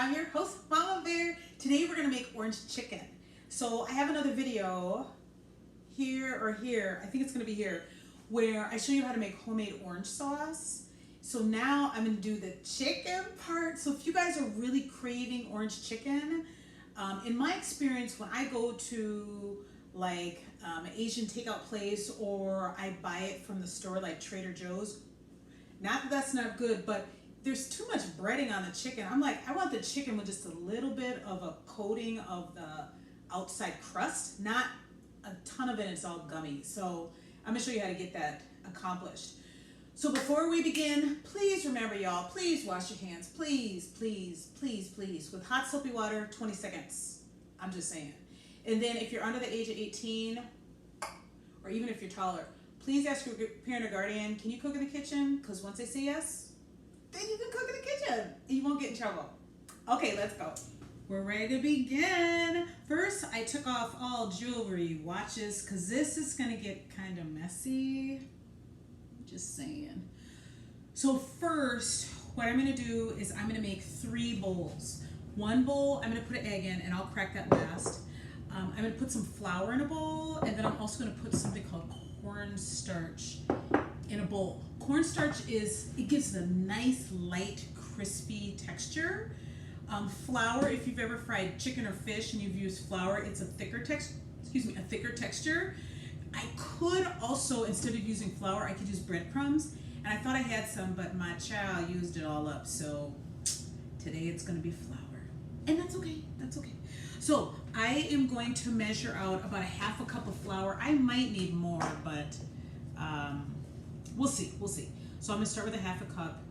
I'm your host, Mama Bear. Today we're gonna make orange chicken. So I have another video here or here, I think it's gonna be here, where I show you how to make homemade orange sauce. So now I'm gonna do the chicken part. So if you guys are really craving orange chicken, in my experience, when I go to like an Asian takeout place or I buy it from the store like Trader Joe's, not that that's not good, but there's too much breading on the chicken. I'm like, I want the chicken with just a little bit of a coating of the outside crust, not a ton of it, it's all gummy. So I'm gonna show you how to get that accomplished. So before we begin, please remember y'all, please wash your hands, please, please, please, please, with hot soapy water, 20 seconds. I'm just saying. And then if you're under the age of 18, or even if you're taller, please ask your parent or guardian, can you cook in the kitchen? Because once they say yes, then you can cook in the kitchen and you won't get in trouble. Okay, let's go. We're ready to begin. First, I took off all jewelry, watches, because this is gonna get kind of messy. Just saying. So first, what I'm gonna do is I'm gonna make 3 bowls. One bowl, I'm gonna put an egg in and I'll crack that last. I'm gonna put some flour in a bowl, and then I'm also gonna put something called cornstarch in a bowl. Cornstarch it gives it a nice, light, crispy texture. Flour, if you've ever fried chicken or fish and you've used flour, it's a thicker texture. I could also, instead of using flour, I could use breadcrumbs. And I thought I had some, but my child used it all up. So today it's gonna be flour. And that's okay, that's okay. So I am going to measure out about a half a cup of flour. I might need more, but we'll see. So I'm gonna start with a half a cup,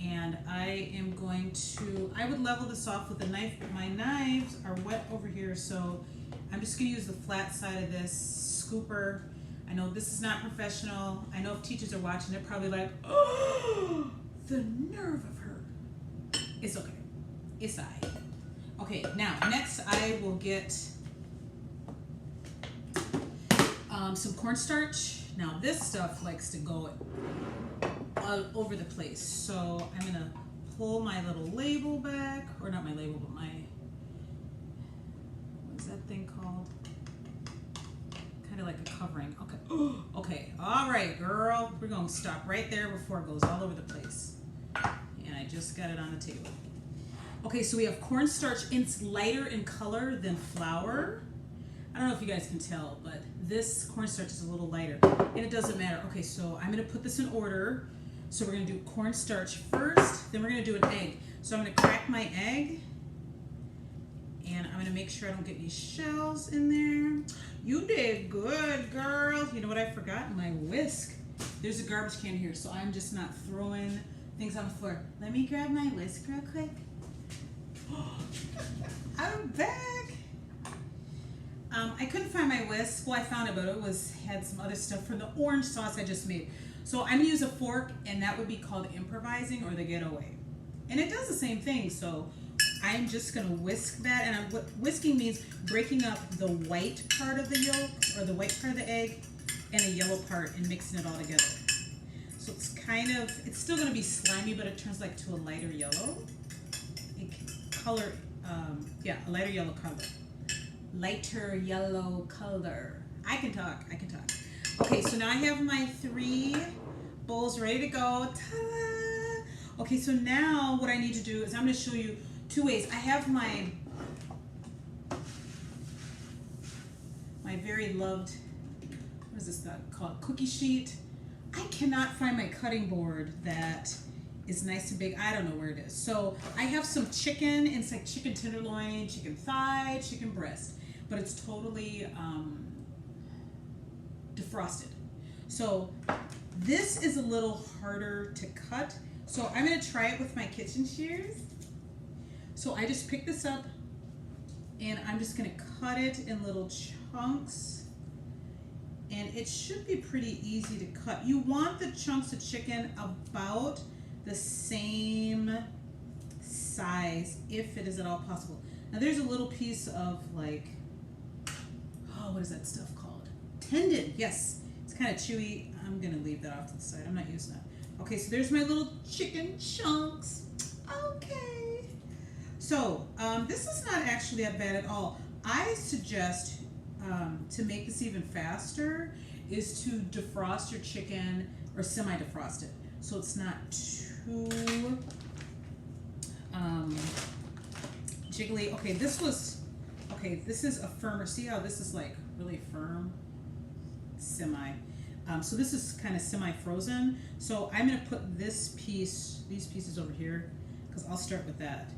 and I am going to, I would level this off with a knife, but my knives are wet over here, so I'm just gonna use the flat side of this scooper. I know this is not professional. I know if teachers are watching, they're probably like, oh, the nerve of her. It's okay, it's all right. Okay, now next I will get some cornstarch. Now this stuff likes to go all over the place. So I'm gonna pull my little label back, or not my label, but my, what's that thing called? Kind of like a covering. Okay, okay, all right, girl. We're gonna stop right there before it goes all over the place. And I just got it on the table. Okay, so we have cornstarch. It's lighter in color than flour. I don't know if you guys can tell, but this cornstarch is a little lighter, and it doesn't matter. Okay, so I'm gonna put this in order. So we're gonna do cornstarch first, then we're gonna do an egg. So I'm gonna crack my egg, and I'm gonna make sure I don't get any shells in there. You did good, girl. You know what I forgot? My whisk. There's a garbage can here, so I'm just not throwing things on the floor. Let me grab my whisk real quick. I'm back. I couldn't find my whisk. Well, I found it, but it had some other stuff from the orange sauce I just made. So I'm gonna use a fork, and that would be called improvising or the getaway. And it does the same thing. So I'm just gonna whisk that, and whisking means breaking up the white part of the yolk, or the white part of the egg, and the yellow part, and mixing it all together. So it's it's still gonna be slimy, but it turns like to a lighter yellow. Color, yeah, a lighter yellow color. Lighter yellow color. I can talk. Okay, so now I have my 3 bowls ready to go. Ta-da! Okay, so now what I need to do is I'm going to show you 2 ways. I have my very loved, what is this called? Cookie sheet. I cannot find my cutting board that is nice and big. I don't know where it is. So I have some chicken. It's like chicken tenderloin, chicken thigh, chicken breast, but it's totally defrosted. So this is a little harder to cut. So I'm gonna try it with my kitchen shears. So I just pick this up, and I'm just gonna cut it in little chunks. And it should be pretty easy to cut. You want the chunks of chicken about the same size, if it is at all possible. Now there's a little piece of like, oh, what is that stuff called? Tendon, yes. It's kind of chewy. I'm gonna leave that off to the side. I'm not using that. Okay, so there's my little chicken chunks. Okay. So this is not actually that bad at all. I suggest to make this even faster is to defrost your chicken or semi-defrost it, so it's not too jiggly. Okay, this is a firmer. See how this is like really firm? Semi. So this is kind of semi-frozen. So I'm going to put these pieces over here, because I'll start with that.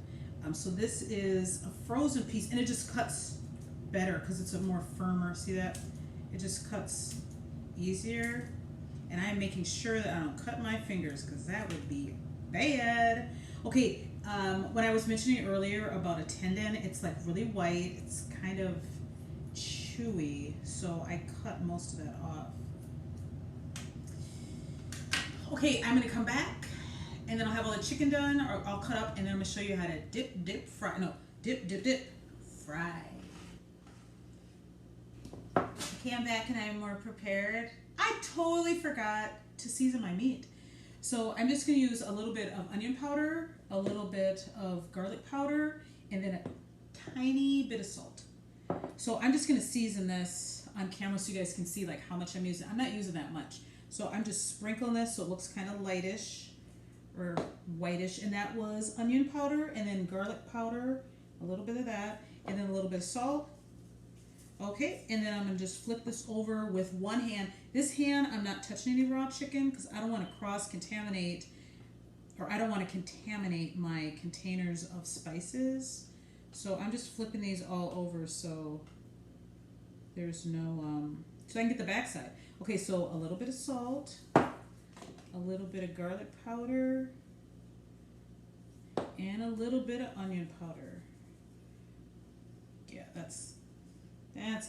So this is a frozen piece, and it just cuts better because it's a more firmer. See that? It just cuts easier. And I'm making sure that I don't cut my fingers, because that would be bad. Okay, when I was mentioning earlier about a tendon, it's like really white. It's kind of chewy, so I cut most of that off. Okay, I'm gonna come back and then I'll have all the chicken done, or I'll cut up, and then I'm gonna show you how to dip, fry. Okay, I'm back and I'm more prepared. I totally forgot to season my meat. So I'm just gonna use a little bit of onion powder, a little bit of garlic powder, and then a tiny bit of salt. So I'm just gonna season this on camera so you guys can see like how much I'm using. I'm not using that much. So I'm just sprinkling this so it looks kind of lightish or whitish. And that was onion powder, and then garlic powder, a little bit of that, and then a little bit of salt. Okay, and then I'm gonna just flip this over with one hand. This hand, I'm not touching any raw chicken because I don't want to cross-contaminate, or I don't want to contaminate my containers of spices. So I'm just flipping these all over so there's no, so I can get the backside. Okay, so a little bit of salt, a little bit of garlic powder, and a little bit of onion powder. Yeah, that's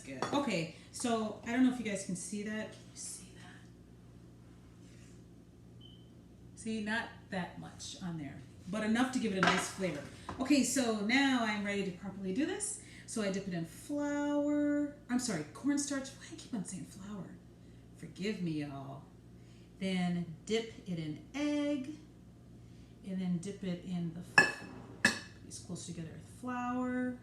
good. Okay, so I don't know if you guys can see that. Can you see that? See, not that much on there, but enough to give it a nice flavor. Okay, so now I'm ready to properly do this. So I dip it in flour. I'm sorry, cornstarch. Why do I keep on saying flour? Forgive me, y'all. Then dip it in egg, and then dip it in these close together with flour.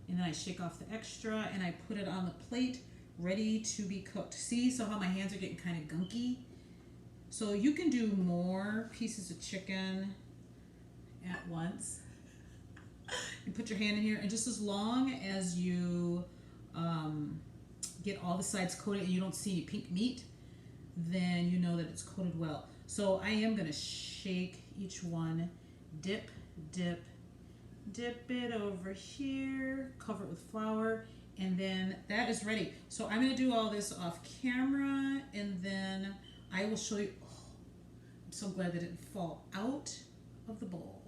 And then I shake off the extra, and I put it on the plate, ready to be cooked. See, so how my hands are getting kind of gunky? So you can do more pieces of chicken at once. And put your hand in here, and just as long as you get all the sides coated and you don't see any pink meat, then you know that it's coated well. So I am going to shake each one, dip, dip, dip it over here, cover it with flour, and then that is ready. So I'm going to do all this off camera, and then I will show you. Oh, I'm so glad that it didn't fall out of the bowl.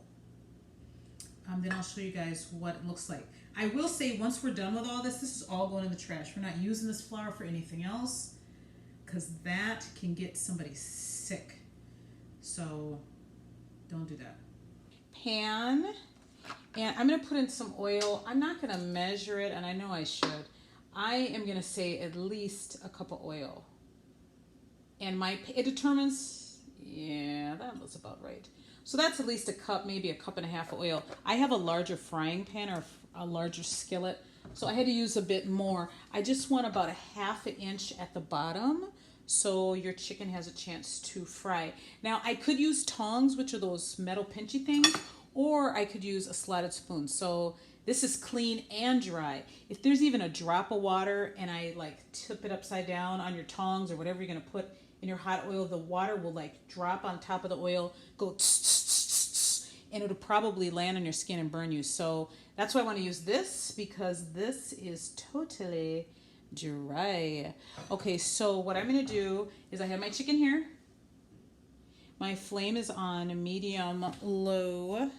Then I'll show you guys what it looks like. I will say, once we're done with all this, this is all going in the trash. We're not using this flour for anything else, because that can get somebody sick. So don't do that. Pan, and I'm going to put in some oil. I'm not going to measure it, and I know I should. I am going to say at least a cup of oil. And it determines, yeah, that was about right. So that's at least a cup, maybe a cup and a half of oil. I have a larger frying pan or a larger skillet, so I had to use a bit more. I just want about a ½ inch at the bottom so your chicken has a chance to fry. Now, I could use tongs, which are those metal pinchy things, or I could use a slotted spoon. So this is clean and dry. If there's even a drop of water and I like tip it upside down on your tongs or whatever you're gonna put in your hot oil, the water will like drop on top of the oil, go tss, tss, tss, tss, and it'll probably land on your skin and burn you. So that's why I want to use this, because this is totally dry. Okay, so what I'm going to do is I have my chicken here. My flame is on medium low.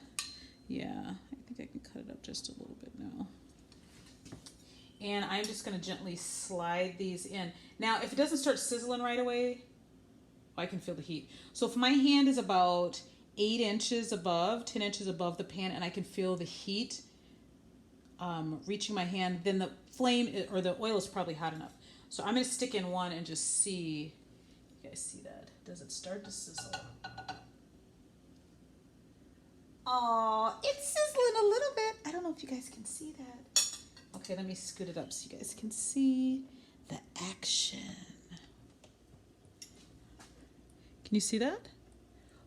Yeah, I think I can cut it up just a little bit now. And I'm just going to gently slide these in. Now, if it doesn't start sizzling right away, I can feel the heat. So if my hand is about 8 inches above, 10 inches above the pan, and I can feel the heat reaching my hand, then the flame or the oil is probably hot enough. So I'm going to stick in one and just see. You guys see that? Does it start to sizzle? Oh, it's sizzling a little bit. I don't know if you guys can see that. Okay, let me scoot it up so you guys can see the action. Can you see that?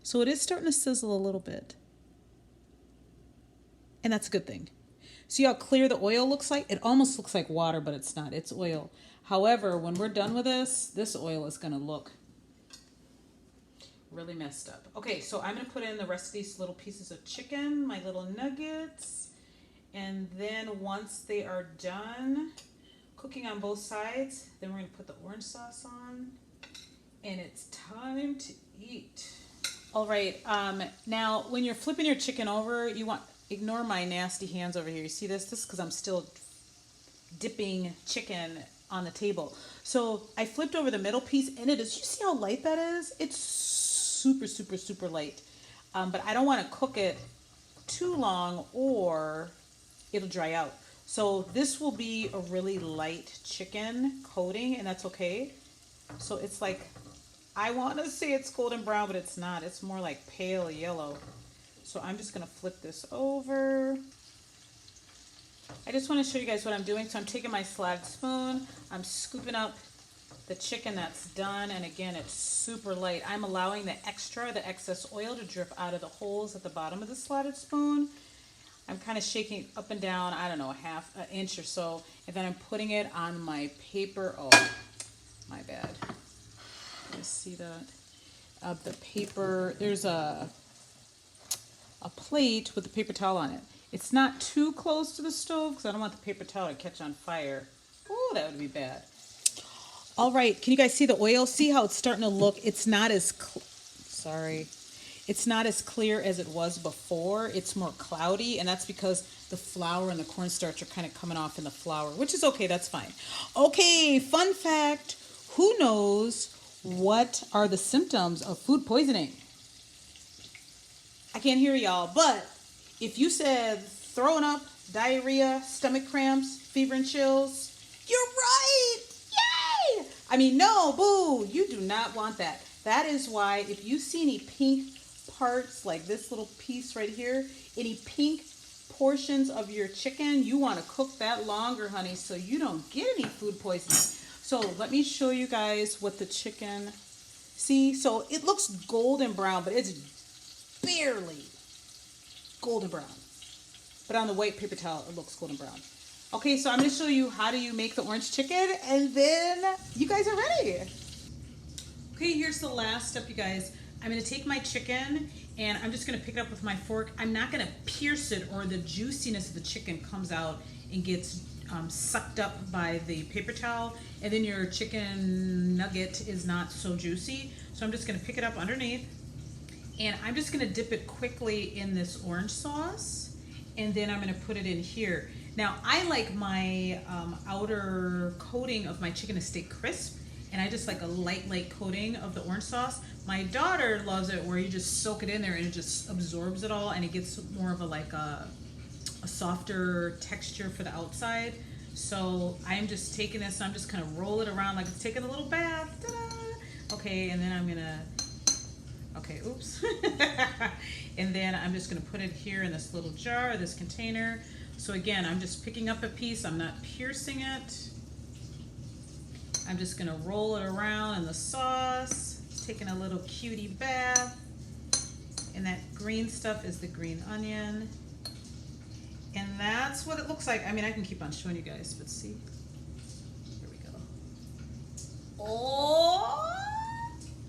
So it is starting to sizzle a little bit. And that's a good thing. See how clear the oil looks like? It almost looks like water, but it's not. It's oil. However, when we're done with this oil is going to look really messed up. Okay, so I'm going to put in the rest of these little pieces of chicken, my little nuggets. And then once they are done cooking on both sides, then we're going to put the orange sauce on. And it's time to eat. All right, now when you're flipping your chicken over, you want, ignore my nasty hands over here. You see this? This is because I'm still dipping chicken on the table. So I flipped over the middle piece and it is, you see how light that is? It's super, super, super light. But I don't want to cook it too long or it'll dry out. So this will be a really light chicken coating and that's okay. So it's like, I want to say it's golden brown, but it's not. It's more like pale yellow. So I'm just going to flip this over. I just want to show you guys what I'm doing. So I'm taking my slide spoon. I'm scooping up the chicken that's done. And again, it's super light. I'm allowing the excess oil to drip out of the holes at the bottom of the slotted spoon. I'm kind of shaking up and down, I don't know, half an inch or so. And then I'm putting it on my paper. Oh, my bad. You see that? The paper, there's a plate with the paper towel on it. It's not too close to the stove because I don't want the paper towel to catch on fire. Oh, that would be bad. All right, can you guys see the oil? See how it's starting to look? It's not as, it's not as clear as it was before. It's more cloudy, and that's because the flour and the cornstarch are kind of coming off in the flour, which is okay, that's fine. Okay, fun fact, who knows what are the symptoms of food poisoning? I can't hear y'all, but if you said throwing up, diarrhea, stomach cramps, fever and chills, you're right! Yay! I mean, no, boo, you do not want that. That is why if you see any pink parts, like this little piece right here, any pink portions of your chicken, you want to cook that longer, honey, so you don't get any food poisoning. So let me show you guys what the chicken, see, so it looks golden brown, but it's barely golden brown. But on the white paper towel, it looks golden brown. Okay, so I'm going to show you how do you make the orange chicken, and then you guys are ready. Okay, here's the last step, you guys. I'm going to take my chicken, and I'm just going to pick it up with my fork. I'm not going to pierce it, or the juiciness of the chicken comes out and gets sucked up by the paper towel, and then your chicken nugget is not so juicy. So I'm just going to pick it up underneath, and I'm just going to dip it quickly in this orange sauce, and then I'm going to put it in here. Now I like my outer coating of my chicken to stay crisp, and I just like a light coating of the orange sauce. My daughter loves it where you just soak it in there and it just absorbs it all, and it gets more of a softer texture for the outside. So I'm just taking this, I'm just gonna roll it around like it's taking a little bath. Ta-da! Okay, and then I'm gonna, okay, oops. And then I'm just gonna put it here in this little jar, this container. So again, I'm just picking up a piece, I'm not piercing it. I'm just gonna roll it around in the sauce, taking a little cutie bath. And that green stuff is the green onion. And that's what it looks like. I mean, I can keep on showing you guys, but see, here we go. Oh,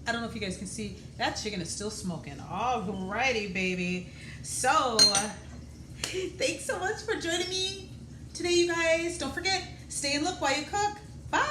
I don't know if you guys can see, that chicken is still smoking. Alrighty, baby. So, thanks so much for joining me today, you guys. Don't forget, stay and look while you cook. Bye.